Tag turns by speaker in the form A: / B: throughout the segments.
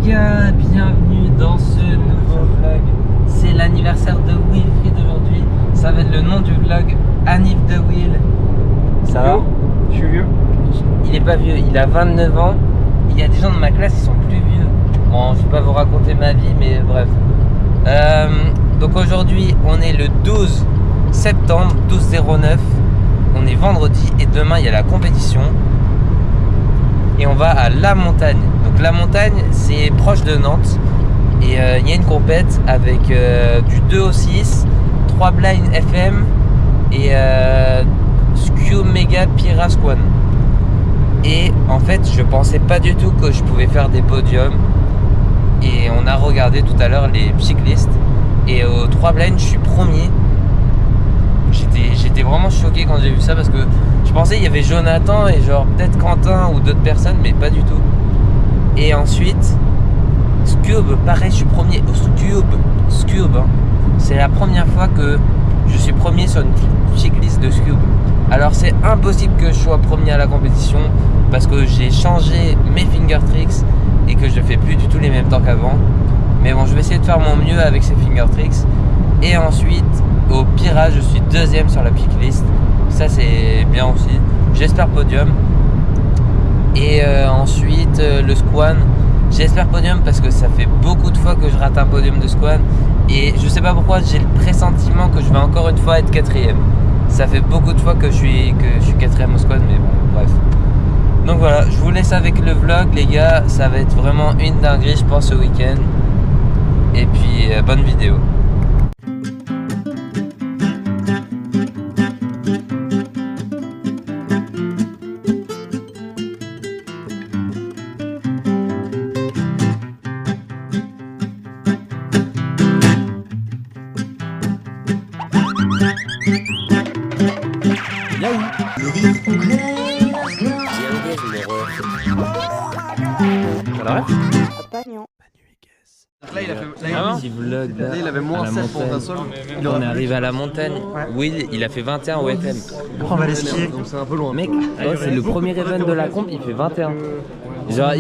A: gars, bienvenue dans ce nouveau vlog. C'est l'anniversaire de Wilfried aujourd'hui. Ça va être le nom du vlog, Anniv de Will. Ça va?
B: Je suis vieux.
A: Il est pas vieux, il a 29 ans. Il y a des gens de ma classe qui sont plus vieux. Bon, je vais pas vous raconter ma vie, mais bref. Donc aujourd'hui, on est le 12 septembre, 12/09. On est vendredi et demain, il y a la compétition. Et on va à La Montagne. Donc La Montagne, c'est proche de Nantes. Et il y a une compète avec du 2 au 6, 3 blind FM et Skew Mega Pirasquan. Et en fait, je pensais pas du tout que je pouvais faire des podiums. Et on a regardé tout à l'heure les cyclistes. Et aux 3 blinds, je suis premier. J'étais vraiment choqué quand j'ai vu ça parce que je pensais qu'il y avait Jonathan et genre peut-être Quentin ou d'autres personnes, mais pas du tout. Et ensuite, Scube, pareil, je suis premier au Scube. Hein. C'est la première fois que je suis premier sur une checklist de Scube. Alors c'est impossible que je sois premier à la compétition parce que j'ai changé mes finger tricks et que je fais plus du tout les mêmes temps qu'avant. Mais bon, je vais essayer de faire mon mieux avec ces finger tricks. Et ensuite, au Pira, je suis deuxième sur la checklist. Ça c'est bien aussi. J'espère podium. Et ensuite, le Squan. J'espère podium parce que ça fait beaucoup de fois que je rate un podium de Squan. Et je sais pas pourquoi, j'ai le pressentiment que je vais encore une fois être quatrième. Ça fait beaucoup de fois que je suis quatrième au Squan, mais bon, bref. Donc voilà, je vous laisse avec le vlog, les gars. Ça va être vraiment une dinguerie, je pense, ce week-end. Et puis, bonne vidéo.
B: Là, il avait moins 7 pour un seul.
A: On est arrivé à La Montagne. Will, il a fait 21 au FM.
B: On va aller skier. Donc c'est un peu loin.
A: Mec, c'est le premier event de la comp, il fait 21. Genre,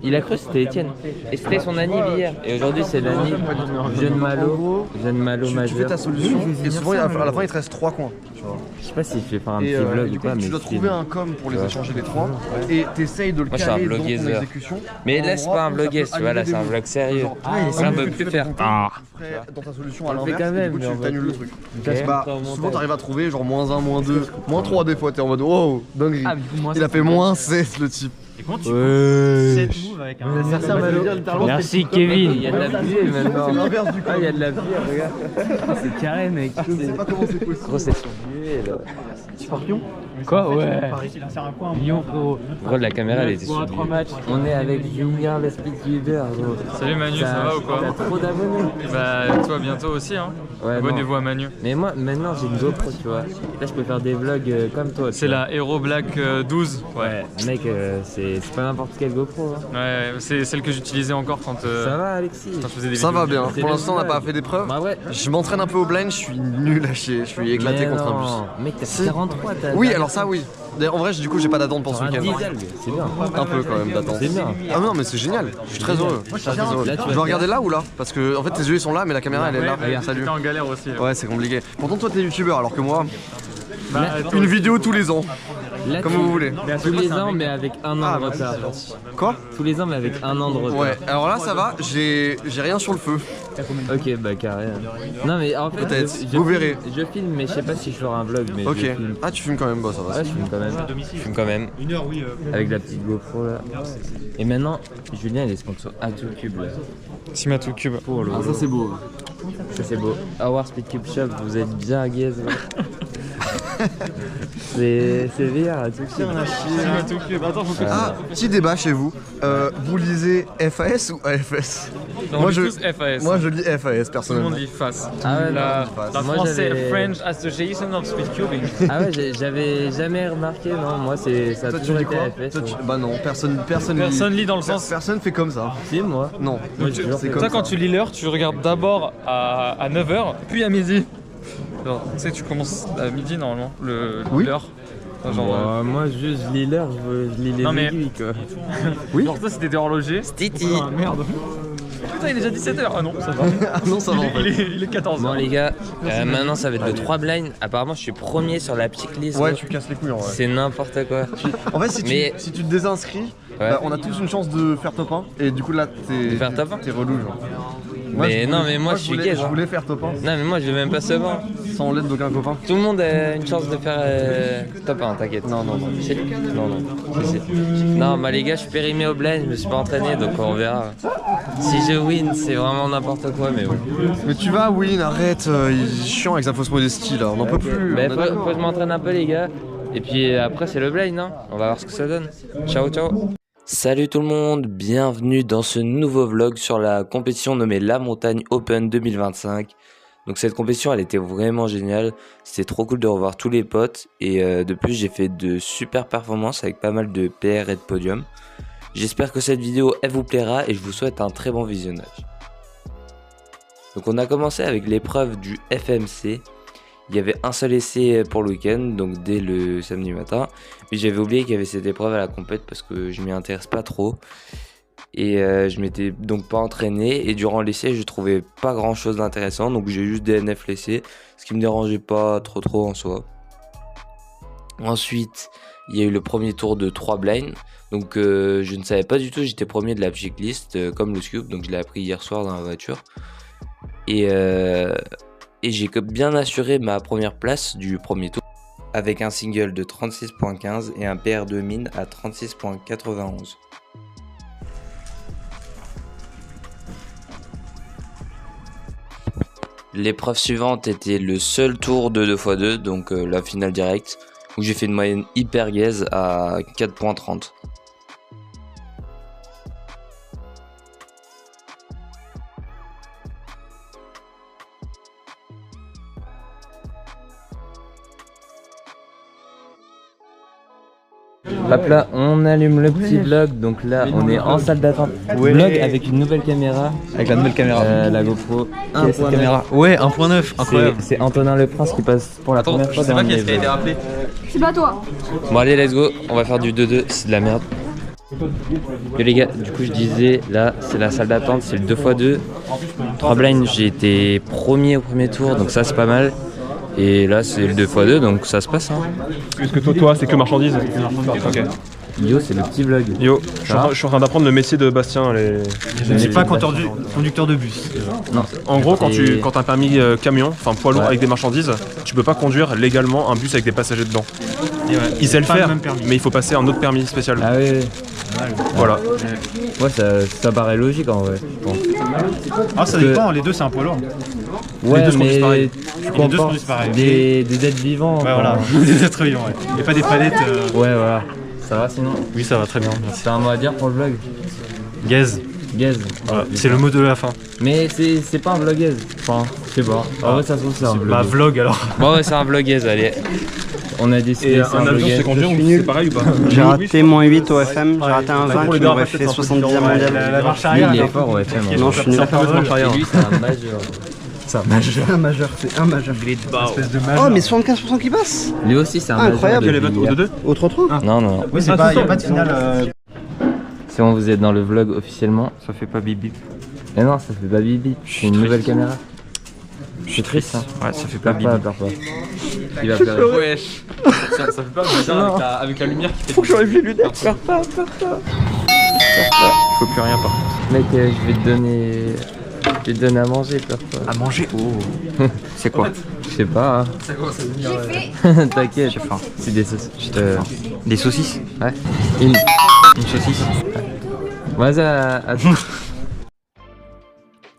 A: il a cru que c'était Etienne. Et c'était son anniv hier. Et aujourd'hui, c'est l'anniv jeune Malo majeur.
B: Tu fais ta solution et souvent à la fin il te reste 3 coins.
A: Je sais pas s'il fait faire un petit vlog ou pas, mais
B: tu dois trouver un com pour les échanger les 3 et t'essayes de le caler dans ton exécution.
A: Mais là c'est pas un vloguez, tu vois, là c'est un vlog sérieux. Ça peut plus faire.
B: Dans ta solution à l'inverse, et du coup tu t'annules le truc. Souvent t'arrives à trouver genre -1, -2, -3 des fois, t'es en mode wow, dinguerie. Il a fait -16 le type.
C: Et comment tu fais 7 moves avec un
B: anniversaire Malo.
A: Merci Kevin. Il y a de la pluie maintenant.
B: C'est l'inverse du coup.
A: Ah, il y a de la pluie, regarde. C'est carré, mec.
B: Je sais pas comment c'est possible.
A: Gros, c'est surbué là.
C: Tu pars Lyon?
A: Quoi? Ouais.
C: Il a un coin.
A: Lyon, frérot. Gros, la caméra elle était sur
C: 3 matchs.
A: On est avec Julien, le speedcuber.
D: Salut Manu, ça va ou quoi?
A: T'as trop d'abonnés.
D: Bah toi bientôt aussi hein.
A: Ouais,
D: abonnez-vous à Manu.
A: Mais moi maintenant j'ai une GoPro, tu vois. Là je peux faire des vlogs comme toi.
D: C'est la Hero Black 12.
A: Ouais, mec, c'est pas n'importe quelle GoPro. Hein.
D: Ouais, c'est celle que j'utilisais encore quand
A: ça va Alexis?
D: Quand je faisais des
B: ça
D: vidéos.
B: va bien. Pour l'instant on n'a pas fait d'épreuve.
A: Bah ouais.
B: Je m'entraîne un peu au blind, je suis nul à chier, je suis éclaté contre un bus.
A: Mec, t'as 43, t'as.
B: Oui, alors ça oui. En vrai, du coup, j'ai pas d'attente pour ce week-end.
A: C'est bien.
B: Un peu quand même d'attente.
A: C'est bien.
B: Ah non, mais c'est génial. Je suis très heureux.
A: Là,
B: Je dois regarder là ou là? Parce que en fait, tes yeux ils sont là, mais la caméra elle est là.
D: Ouais,
B: Salut.
D: t'es en galère aussi.
B: Ouais, c'est compliqué. Pourtant, toi, t'es youtubeur alors que moi,
D: Bah,
B: une vidéo tous les ans.
A: Là,
B: Comme vous voulez.
A: Tous les ans, mais avec un an de retard.
B: Quoi?
A: Tous les ans, mais avec un an de retard.
B: Ouais, alors là, ça va, j'ai rien sur le feu.
A: Ok, bah carré. Non, mais en fait,
B: Peut-être, vous verrez.
A: Je filme, mais je sais pas si je ferai un vlog. Mais
B: Ok.
A: je filme.
B: Ah, tu filmes quand même, bah ça va.
A: Ouais, je filme quand même. Je filme quand même.
C: Une heure, oui.
A: Avec la petite GoPro là. Et maintenant, Julien, il est sponsor à tout cube là.
D: Simatou Cube.
A: Pour le.
B: Ah, ça c'est beau.
A: Ça c'est beau. Our Speed Cube Shop, vous êtes bien à Guez. C'est VR à tout cube.
D: Simatou Cube. Attends, faut que
B: Ah, petit débat chez vous. Vous lisez FAS ou AFS?
D: on lit tous FAS.
B: Moi je lis FAS
D: Tout le monde
B: personnellement.
D: dit FAS.
A: Ah ouais,
D: La
A: Moi,
D: français
A: j'avais-
D: French Association of Speed Cubing.
A: Ah ouais, j'avais jamais remarqué, non. Moi, ça a
B: Toi tu
A: toujours
B: dis
A: été
B: quoi?
A: AFS.
B: Toi,
A: ouais.
B: Bah non, personne
D: Personne lit dans le sens.
B: Personne fait comme ça.
A: Si, moi.
B: Non.
A: Moi, j'ai toujours
B: c'est
A: fait
B: comme
D: Toi,
B: ça.
D: quand tu lis l'heure, tu regardes d'abord à 9h, puis à midi. Genre, tu sais, tu commences à midi normalement,
B: Oui.
D: l'heure. Genre,
E: moi juste je lis l'heure, je lis les aiguilles quoi.
D: Oui. Genre toi si t'étais horloger.
A: Stiti.
D: Ah merde. Putain il est déjà 17h. Ah non ça va.
B: Ah non ça va en fait.
D: Il est 14h.
A: Bon les gars, maintenant ça va être le 3 blind. Apparemment je suis premier sur la petite liste.
B: Ouais tu casses les couilles en vrai.
A: C'est n'importe quoi.
B: En fait si tu te désinscris, bah, on a tous une chance de faire top 1 et du coup là t'es relou genre.
A: Mais moi je suis gay.
B: Je voulais faire top 1.
A: Non mais moi je vais même pas savoir.
B: Sans l'aide d'aucun copain.
A: Tout le monde a une chance de faire top 1, t'inquiète.
B: Non.
A: Si. Non, les gars, je suis périmé au blind, je me suis pas entraîné donc on verra. Si je win, c'est vraiment n'importe quoi, mais bon.
B: Mais tu vas win, arrête, il est chiant avec sa fausse modestie là, on n'en peut plus.
A: Mais faut que je m'entraîne un peu, les gars. Et puis après, c'est le blind, hein. On va voir ce que ça donne. Ciao. Salut tout le monde, bienvenue dans ce nouveau vlog sur la compétition nommée La Montagne Open 2025. Donc cette compétition elle était vraiment géniale, c'était trop cool de revoir tous les potes et de plus j'ai fait de super performances avec pas mal de PR et de podium. J'espère que cette vidéo elle vous plaira et je vous souhaite un très bon visionnage. Donc on a commencé avec l'épreuve du FMC. Il y avait un seul essai pour le week-end, donc dès le samedi matin. Mais j'avais oublié qu'il y avait cette épreuve à la compète parce que je m'y intéresse pas trop. Et je m'étais donc pas entraîné. Et durant l'essai, je trouvais pas grand chose d'intéressant. Donc j'ai juste DNF l'essai, ce qui me dérangeait pas trop en soi. Ensuite, il y a eu le premier tour de 3 blinds. Donc je ne savais pas du tout, j'étais premier de la checklist comme le scoop. Donc je l'ai appris hier soir dans la voiture. Et j'ai bien assuré ma première place du premier tour avec un single de 36.15 et un PR de mine à 36.91. L'épreuve suivante était le seul tour de 2x2, donc la finale directe, où j'ai fait une moyenne hyper gaze à 4.30. Hop là, on allume le petit vlog, donc là on est en salle d'attente. Vlog avec une nouvelle caméra.
E: Avec la nouvelle caméra.
A: La GoPro.
E: Cette caméra. Ouais, 1.9, incroyable.
A: C'est Antonin Le Prince qui passe pour la première fois dans les vlogs.
E: rappelé.
F: C'est pas toi.
A: Bon allez, let's go, on va faire du 2-2, c'est de la merde. Yo les gars, du coup je disais, là c'est la salle d'attente, c'est le 2x2. 3 blinds, j'ai été premier au premier tour, donc ça c'est pas mal. Et là c'est le 2x2 donc ça se passe hein.
G: Est-ce que toi c'est que marchandises? Ok.
A: Yo c'est le petit vlog.
G: Yo, je suis en train d'apprendre le métier de Bastien.
C: Je ne suis pas conducteur de bus.
G: Non. En gros quand t'as un permis camion, enfin poids lourd avec des marchandises, tu peux pas conduire légalement un bus avec des passagers dedans. Il sait le faire, mais il faut passer un autre permis spécial.
A: Ah oui.
G: Voilà.
A: Ouais ça paraît logique en vrai.
C: Ah ça dépend, les deux c'est un poids lourd.
A: Ouais,
C: les deux se conduisent pareil.
A: Les deux se conduisent pareil. Des êtres vivants.
C: Ouais voilà, des êtres vivants ouais. Et pas des palettes.
A: Ouais voilà. Ça va sinon?
C: Oui ça va très bien, merci.
A: T'as un mot à dire pour le vlog?
C: Gaze.
A: Gaze.
C: Voilà, c'est le mot de la fin.
A: Mais c'est pas un vlog gaze. Enfin, je sais pas. En vrai ça se trouve c'est un vlog.
C: Bah vlog alors.
A: Bon ouais c'est un vlog gaze, allez. On a décidé c'est un
G: avion c'est conduire, c'est pareil ou pas?
H: J'ai raté moins 8 au FM, j'ai raté un 20 qui m'aurait fait 70e mondial.
C: La marche
A: Lui
C: arrière.
A: il est fort au FM.
H: Non je suis nul.
A: Et lui c'est un majeur.
H: C'est un majeur, c'est un majeur.
C: Espèce de majeur.
H: Oh mais 75% qui passe.
A: Lui aussi c'est un majeur.
H: Incroyable.
A: de
H: Au 3-3
A: Non.
C: Oui c'est pas, y a pas de finale.
A: C'est bon, vous êtes dans le vlog officiellement.
E: Ça fait pas bip bip.
A: Mais non, ça fait pas bip bip. C'est une nouvelle caméra. Je suis triste. Hein.
E: Ouais, ça fait pas bip
A: Peur pas. Il va pleurer.
D: Wesh. Ça fait pas bizarre avec la lumière qui fait.
H: Faut que j'enlève les lunettes.
A: Peur pas.
E: Il faut plus rien par contre.
A: Mec, je vais te donner à manger, peur pas.
E: À manger? Oh. C'est quoi?
A: Je sais pas. Hein.
F: J'ai fait.
A: T'inquiète.
E: J'ai faim.
A: C'est des saucisses.
E: Des saucisses?
A: Ouais.
E: Une saucisse?
A: Vas-y,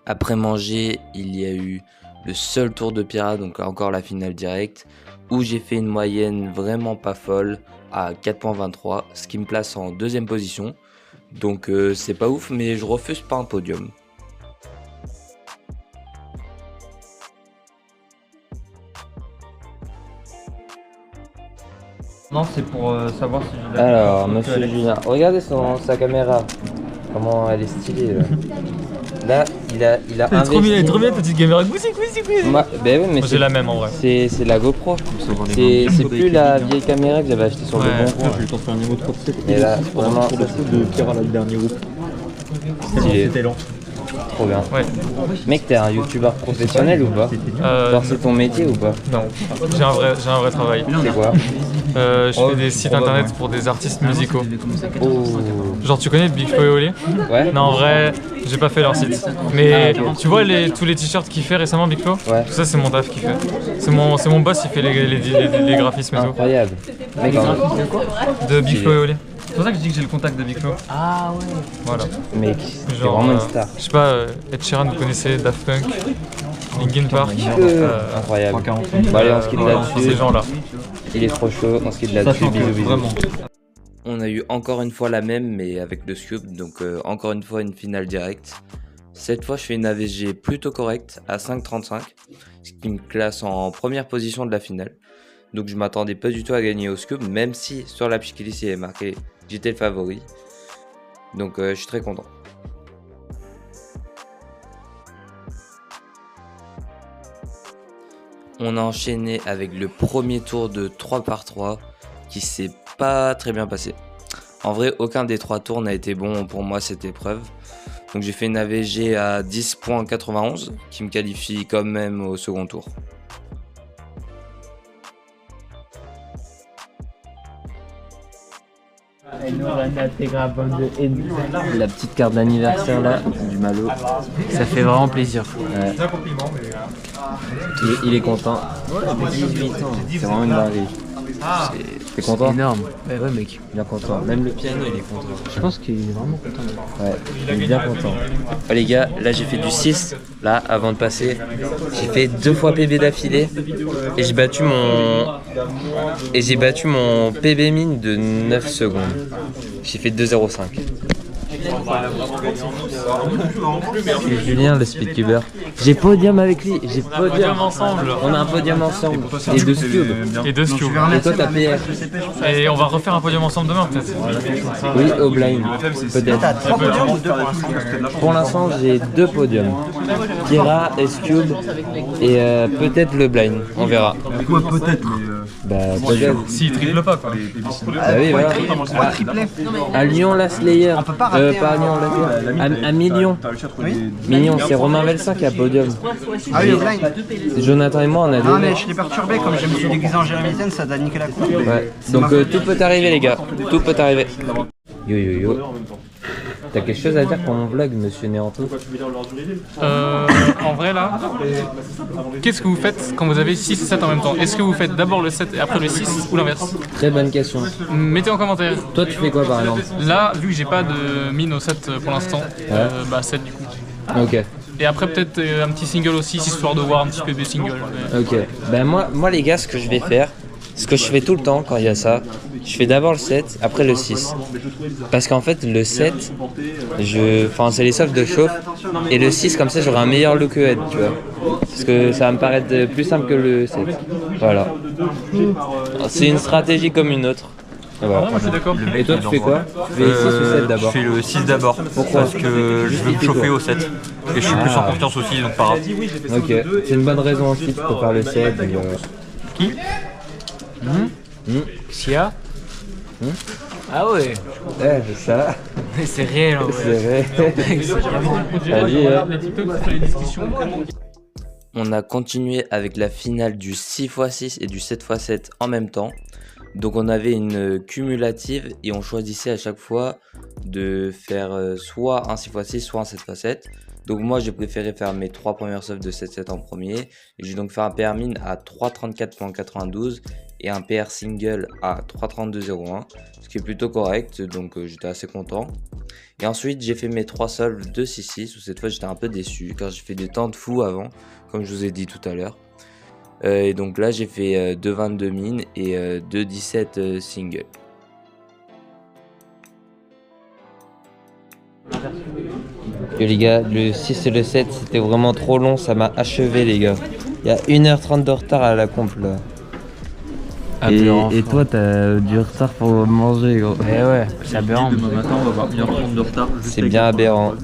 A: Après manger, il y a eu le seul tour de pirate, donc encore la finale directe, où j'ai fait une moyenne vraiment pas folle à 4.23, ce qui me place en deuxième position. Donc c'est pas ouf, mais je refuse pas un podium.
E: Non, c'est pour savoir si j'ai la.
A: Alors, monsieur Julien, regardez sa caméra. Comment elle est stylée là. Là, il a investi.
D: Trop bien, petite caméra. Goussi.
A: Bah ouais, mais
D: J'ai la même en vrai.
A: c'est la GoPro. C'est plus la vieille caméra que j'avais achetée sur le bon coin.
C: J'ai eu le temps de faire un niveau 3 de 7.
A: Et là, vraiment, ça
C: de Kira là, le dernier groupe. C'était lent.
A: trop bien.
D: Ouais.
A: Mec, t'es un youtubeur professionnel ou pas? Genre c'est ton métier ou pas?
D: Non, j'ai un vrai travail.
A: C'est quoi?
D: Je fais des sites internet pour des artistes musicaux.
A: Oh.
D: Genre tu connais Big Flo et Oli?
A: Ouais.
D: Non, en vrai, j'ai pas fait leur site. Mais tu vois tous les t-shirts qu'il fait récemment, Big Flo?
A: Ouais.
D: Tout ça, c'est mon taf qu'il fait. C'est mon boss, il fait les graphismes et tout.
A: Incroyable. Mec,
D: De Big Flo et Oli. C'est pour ça que je dis que j'ai le contact de Big Flo.
A: ah ouais.
D: Voilà.
A: Mec, c'est vraiment une star.
D: Je sais pas, Ed Sheeran, vous connaissez Daft Punk, Linkin Park.
A: Incroyable. Bon allez, on se quitte là-dessus.
D: Ces gens-là.
A: Il est trop chaud, on se quitte là-dessus. Bisous.
C: Vraiment.
A: On a eu encore une fois la même, mais avec le Scube, donc encore une fois une finale directe. Cette fois, je fais une AVG plutôt correcte à 5,35, ce qui me classe en première position de la finale. Donc je m'attendais pas du tout à gagner au Scube, même si sur la checklist il est marqué que j'étais le favori. Donc je suis très content. On a enchaîné avec le premier tour de 3x3 qui s'est pas très bien passé. En vrai, aucun des 3 tours n'a été bon pour moi cette épreuve. Donc j'ai fait une AVG à 10,91 qui me qualifie quand même au second tour. La petite carte d'anniversaire là, du Malo, ça fait vraiment plaisir. C'est un compliment, mais il est content. 18 ans, c'est vraiment une dinguerie. T'es content? C'est énorme. Ouais mec, bien content. Même le piano il est content. Je pense qu'il est vraiment content. Ouais, il est bien content. Oh les gars, là j'ai fait du 6, là avant de passer. J'ai fait 2 fois PB d'affilée et j'ai battu mon PB mine de 9 secondes. J'ai fait 2,05. C'est Julien le speedcuber. J'ai podium avec lui, j'ai podium
D: ensemble.
A: On a un podium ensemble. Et 2 cubes.
D: Et 2 cubes.
A: Et toi t'as PR.
D: Et on va refaire un podium ensemble demain peut-être.
A: Oui, au blind. Peut-être. Pour l'instant j'ai 2 podiums. Kira, S-Cube et peut-être le blind. On verra.
C: Quoi peut-être
A: Bah peut-être.
D: S'il triple pas quoi.
A: Ah oui voilà. À Lyon la Slayer. Pas à Lyon la à Million. Million, c'est Romain Velsin qui a podium.
H: Ah oui, au blind.
A: Jonathan et moi on a
H: Non
A: deux.
H: mais je l'ai perturbé, comme je me suis déguisé en Jérémy Zen, ça a niqué la cour.
A: Ouais. Donc tout peut arriver les gars. Tout peut arriver. Yo yo yo. T'as quelque chose à dire pour mon vlog, monsieur Néanto?
D: En vrai là, qu'est-ce que vous faites quand vous avez 6 et 7 en même temps? Est-ce que vous faites d'abord le 7 et après le 6 ou l'inverse?
A: Très bonne question.
D: Mettez en commentaire.
A: Toi tu fais quoi par exemple?
D: Là, vu que j'ai pas de mine au 7 pour l'instant, bah 7 du coup.
A: Ok.
D: Et après peut-être un petit single aussi, histoire de voir un petit PB single.
A: Ok. Ben moi les gars, ce que je vais faire, ce que je fais tout le temps quand il y a ça, je fais d'abord le 7, après le 6. Parce qu'en fait le 7, c'est les softs de chauffe. Et le 6 comme ça j'aurai un meilleur look head, tu vois. Parce que ça va me paraître plus simple que le 7. Voilà. C'est une stratégie comme une autre. Voilà.
D: Je suis d'accord.
A: Et toi tu fais quoi? Tu fais 6 ou 7 d'abord?
E: Je fais le 6 d'abord. Pourquoi? Parce que je veux me chauffer au 7. Et je suis plus en confiance aussi, donc pas grave.
A: Ok, c'est une bonne raison aussi pour faire le 7.
D: Qui? Sia? Ah ouais.
A: C'est ça.
D: C'est réel en
A: C'est vrai. On a continué avec la finale du 6x6 et du 7x7 en même temps. Donc on avait une cumulative et on choisissait à chaque fois de faire soit un 6x6 soit un 7x7. Donc moi j'ai préféré faire mes 3 premières softs de 7-7 en premier. Et j'ai donc fait un PR min à 3,34.92 et un PR single à 3,32.01, ce qui est plutôt correct, donc j'étais assez content. Et ensuite j'ai fait mes 3 solves de 6-6, où cette fois j'étais un peu déçu car j'ai fait des temps de fou avant, comme je vous ai dit tout à l'heure. Et donc là j'ai fait 2,22 min et 2,17 single. Yo les gars, le 6 et le 7 c'était vraiment trop long, ça m'a achevé les gars. Il y a 1h30 de retard à la comp là. Et toi, t'as du retard pour manger, gros.
E: Eh ouais, c'est aberrant. Demain matin, on va avoir 1h30 de retard.
A: C'est bien aberrant.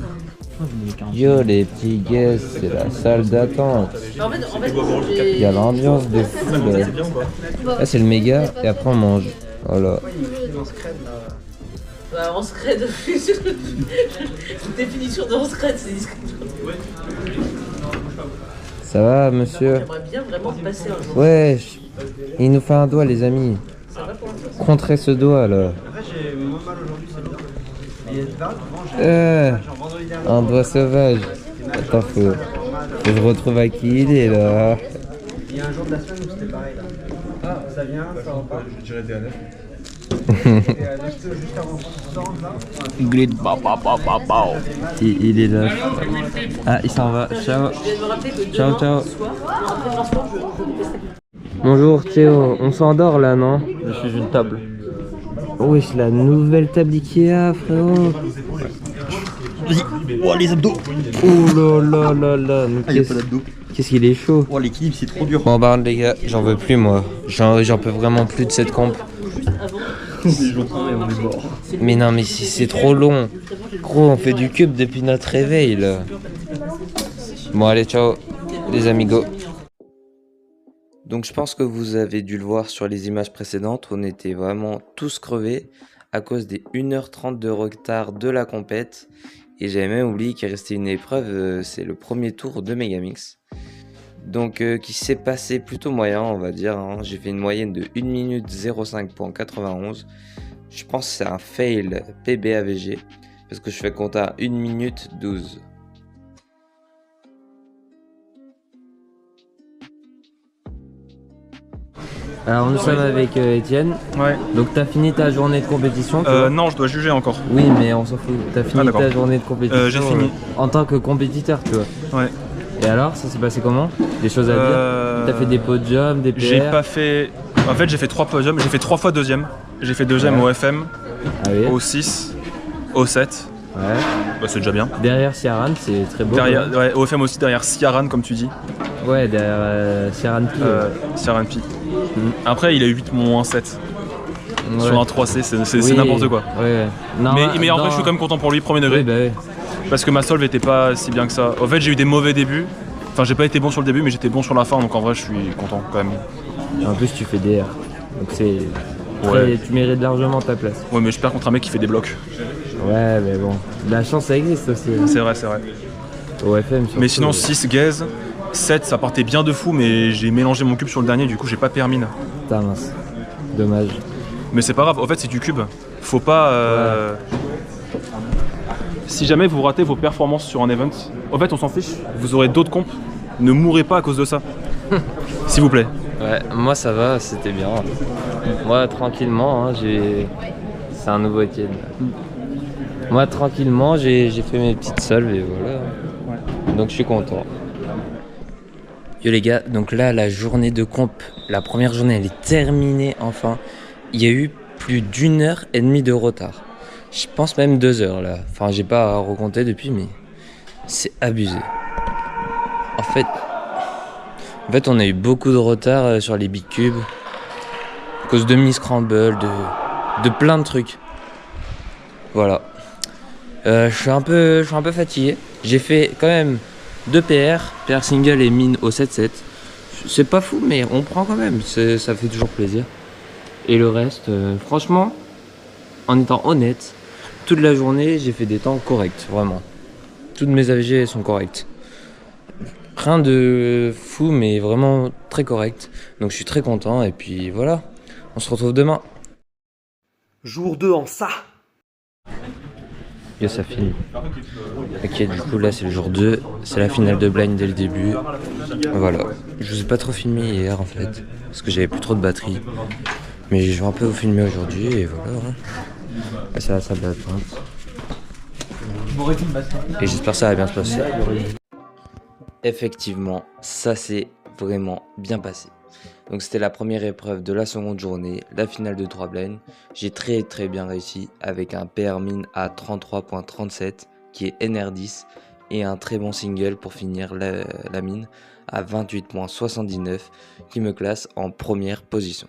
A: Yo, les petits guests, c'est la salle d'attente. Il y a l'ambiance de fou, là. Là, c'est le méga, et après, on mange. Voilà.
I: Bah, on scred. Définition de on scred, c'est discret.
A: Ça va, monsieur?
I: J'aimerais bien vraiment passer un jour.
A: Ouais, il nous fait un doigt, les amis. Contrez ce doigt, là. Un doigt sauvage. Attends, faut que je retrouve à qui il est, là.
H: Il y a un jour de la semaine où c'était pareil. Ah, ça vient, ça va pas.
B: Je dirais DNF.
H: Juste avant
A: Il est là. Ah, il s'en va. Ciao. Ciao, ciao. Bonjour Théo, on s'endort là, non?
E: Je suis une table.
A: Wesh, la nouvelle table Ikea, frérot.
C: Oh les abdos.
A: Oh là là là là. Qu'est-ce qu'il est chaud.
C: Oh l'équilibre c'est trop dur.
A: Bon bah les gars, j'en veux plus moi. J'en peux vraiment plus de cette comp. Mais non mais c'est trop long. Gros, on fait du cube depuis notre réveil là. Bon allez, ciao les amigos. Donc je pense que vous avez dû le voir sur les images précédentes, on était vraiment tous crevés à cause des 1h30 de retard de la compète. Et j'avais même oublié qu'il restait une épreuve, c'est le premier tour de Megamix. Donc qui s'est passé plutôt moyen on va dire, hein. J'ai fait une moyenne de 1 minute 05.91. Je pense que c'est un fail PBAVG parce que je fais compte à 1 minute 12. Alors nous sommes avec Étienne.
G: Ouais.
A: Donc t'as fini ta journée de compétition?
G: Non, je dois juger encore.
A: Oui mais on s'en fout. T'as fini ta journée de compétition
G: j'ai fini.
A: En tant que compétiteur tu vois.
G: Ouais.
A: Et alors ça s'est passé comment? Des choses à dire? T'as fait des podiums, des PR?
G: J'ai pas fait... En fait j'ai fait 3 podiums, j'ai fait 3 fois deuxième. J'ai fait deuxième au FM, au 6, au 7.
A: Ouais.
G: Bah, c'est déjà bien.
A: Derrière Ciaran, c'est très beau.
G: Derrière, ouais, au FM aussi, derrière Ciaran comme tu dis.
A: Ouais, derrière Ciaran Pi.
G: Ciaran Pi. Après il a 8 moins 7. Ouais. Sur un 3C, c'est n'importe quoi.
A: Ouais. Non,
G: mais en vrai je suis quand même content pour lui, premier degré.
A: Oui, bah oui.
G: Parce que ma solve était pas si bien que ça. En fait j'ai eu des mauvais débuts. Enfin j'ai pas été bon sur le début mais j'étais bon sur la fin, donc en vrai je suis content quand même.
A: En plus tu fais DR. Donc c'est...
G: Ouais.
A: Tu mérites largement ta place.
G: Ouais mais je perds contre un mec qui fait des blocs.
A: Ouais mais bon, la chance ça existe aussi.
G: C'est vrai, c'est vrai.
A: Au FM surtout.
G: Mais sinon 6 gaze, 7 ça partait bien de fou mais j'ai mélangé mon cube sur le dernier, du coup j'ai pas permine.
A: Putain mince, dommage.
G: Mais c'est pas grave, en fait c'est du cube. Faut pas... Si jamais vous ratez vos performances sur un event, en fait on s'en fiche, vous aurez d'autres compes. Ne mourrez pas à cause de ça. S'il vous plaît.
A: Ouais, moi ça va, c'était bien. Moi tranquillement, hein, c'est un nouveau Étienne. Moi tranquillement, j'ai fait mes petites solves et voilà. Ouais. Donc je suis content. Yo les gars, donc là la journée de comp, la première journée elle est terminée enfin. Il y a eu plus d'1h30 de retard. Je pense même 2 heures là. Enfin j'ai pas recompté depuis mais c'est abusé. En fait on a eu beaucoup de retard sur les big cubes. À cause de mi-scramble, de plein de trucs. Voilà. Je suis un peu fatigué. J'ai fait quand même 2 PR single et mine au 7-7. C'est pas fou mais on prend quand même, ça fait toujours plaisir. Et le reste, franchement, en étant honnête, toute la journée j'ai fait des temps corrects, vraiment. Toutes mes AVG sont correctes. Rien de fou mais vraiment très correct. Donc je suis très content et puis voilà. On se retrouve demain.
J: Jour 2 en ça.
A: Yo, ça filme. Ok, du coup là c'est le jour 2. C'est la finale de blind dès le début. Voilà. Je vous ai pas trop filmé hier en fait. Parce que j'avais plus trop de batterie. Mais je vais un peu vous filmer aujourd'hui et voilà. Hein. C'est la salle d'attente. Et j'espère que ça va bien se passer. Effectivement, ça s'est vraiment bien passé. Donc c'était la première épreuve de la seconde journée, la finale de 3 blinds. J'ai très bien réussi avec un PR mine à 33.37 qui est NR10 et un très bon single pour finir la mine à 28.79 qui me classe en première position.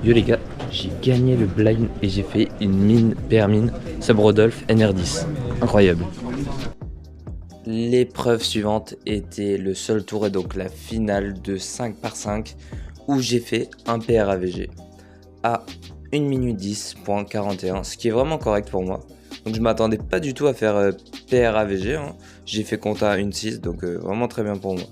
A: Yo les gars, j'ai gagné le blind et j'ai fait une mine, PR mine, Sub Rodolphe NR10. Incroyable. L'épreuve suivante était le seul tour et donc la finale de 5 par 5 où j'ai fait un PR AVG à 1 minute 10.41, ce qui est vraiment correct pour moi. Donc je m'attendais pas du tout à faire PR AVG, hein. J'ai fait compte à 1.6, donc vraiment très bien pour moi.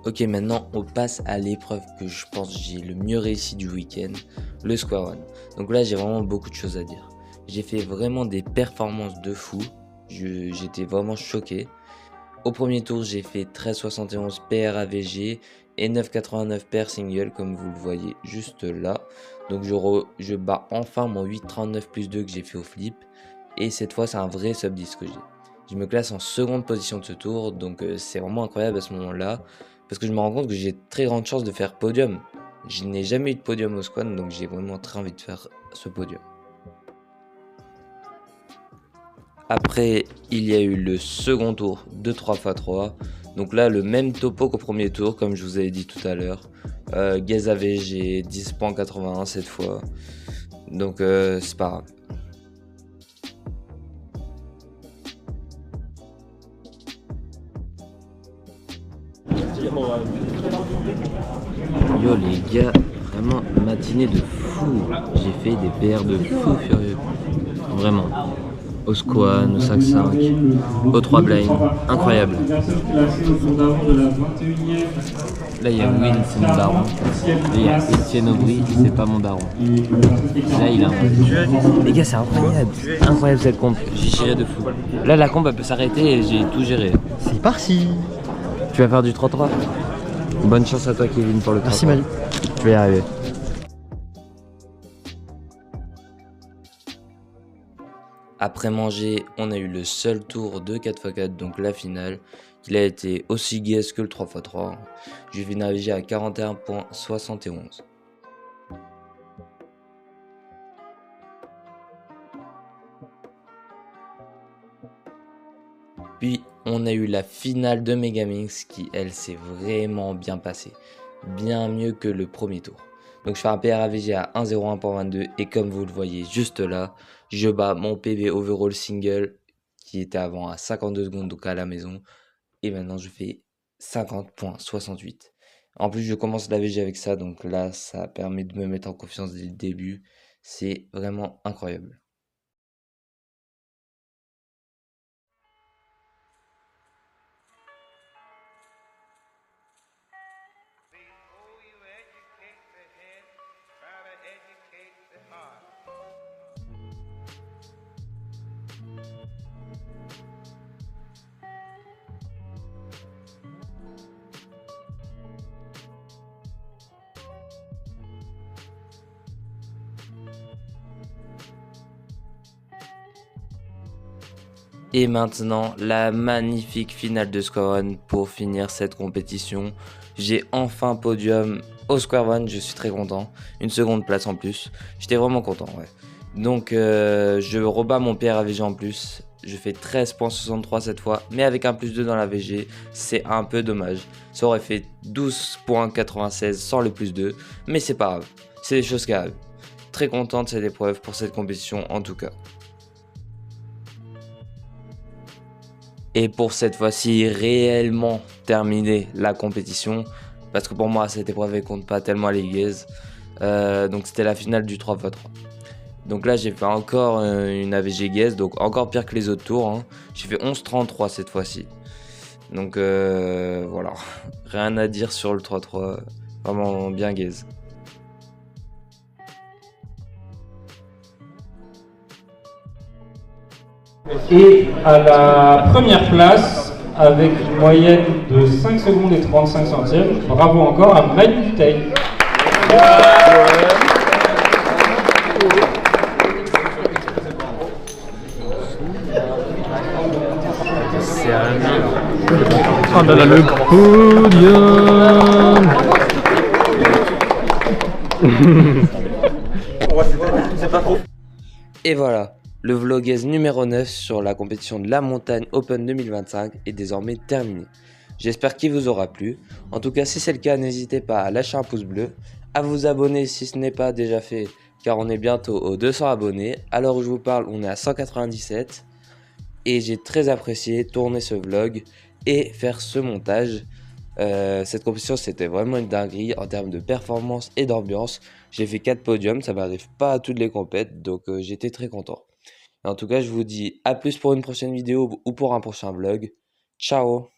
A: Ok, maintenant on passe à l'épreuve que je pense j'ai le mieux réussi du week-end, le Square One. Donc là j'ai vraiment beaucoup de choses à dire. J'ai fait vraiment des performances de fou, j'étais vraiment choqué. Au premier tour j'ai fait 13,71 PR AVG et 9,89 PR single comme vous le voyez juste là. Donc je bats enfin mon 8,39 plus 2 que j'ai fait au flip et cette fois c'est un vrai sub 10 que j'ai. Je me classe en seconde position de ce tour, donc c'est vraiment incroyable à ce moment-là. Parce que je me rends compte que j'ai très grande chance de faire podium. Je n'ai jamais eu de podium au squad, donc j'ai vraiment très envie de faire ce podium. Après, il y a eu le second tour de 3x3. Donc là, le même topo qu'au premier tour, comme je vous avais dit tout à l'heure. Gaze AVG, 10.81 cette fois. Donc c'est pas grave. Yo les gars, vraiment matinée de fou. J'ai fait des PR de fou furieux. Vraiment. Au squat, au 5-5, au 3 blind. Incroyable. Là il y a Will, c'est mon daron. Là il y a Etienne Aubry, c'est pas mon daron. Là il a un... Les gars c'est incroyable. Incroyable cette comp. J'ai géré de fou. Là la comp elle peut s'arrêter et j'ai tout géré.
B: C'est parti.
A: Tu vas faire du 3-3. Bonne chance à toi Kevin pour le 3-3.
B: Merci Mali.
A: Tu vas y arriver. Après manger, on a eu le seul tour de 4x4, donc la finale. Il a été aussi gaze que le 3x3. J'ai fait naviger à 41.71. Puis on a eu la finale de Megamix qui elle s'est vraiment bien passée. Bien mieux que le premier tour. Donc je fais un PR AVG à 1.01.22 et comme vous le voyez juste là, je bats mon PB overall single qui était avant à 52 secondes donc à la maison. Et maintenant je fais 50.68. En plus je commence l'AVG avec ça donc là ça permet de me mettre en confiance dès le début. C'est vraiment incroyable. Et maintenant, la magnifique finale de Square One pour finir cette compétition. J'ai enfin podium au Square One, je suis très content. Une seconde place en plus. J'étais vraiment content, ouais. Donc, je rebats mon PR AVG en plus. Je fais 13.63 cette fois, mais avec un plus 2 dans la VG, c'est un peu dommage. Ça aurait fait 12.96 sans le plus 2, mais c'est pas grave. C'est des choses qui arrivent. Très content de cette épreuve pour cette compétition en tout cas. Et pour cette fois-ci, réellement terminer la compétition. Parce que pour moi, cette épreuve, elle compte pas tellement les gaze. Donc c'était la finale du 3x3. Donc là, j'ai fait encore une AVG gaze. Donc encore pire que les autres tours. Hein. J'ai fait 11.33 cette fois-ci. Donc voilà. Rien à dire sur le 3-3. Vraiment bien gaze.
K: Et à la première place, avec une moyenne de 5 secondes et 35 centièmes, bravo encore à Manu Duteil.
A: C'est un
D: Oh là là, le podium.
A: Et voilà, le vlogaise numéro 9 sur la compétition de la montagne Open 2025 est désormais terminé. J'espère qu'il vous aura plu. En tout cas, si c'est le cas, n'hésitez pas à lâcher un pouce bleu, à vous abonner si ce n'est pas déjà fait, car on est bientôt aux 200 abonnés. À l'heure où je vous parle, on est à 197. Et j'ai très apprécié tourner ce vlog et faire ce montage. Cette compétition, c'était vraiment une dinguerie en termes de performance et d'ambiance. J'ai fait 4 podiums, ça m'arrive pas à toutes les compètes, donc j'étais très content. Et en tout cas, je vous dis à plus pour une prochaine vidéo ou pour un prochain vlog. Ciao!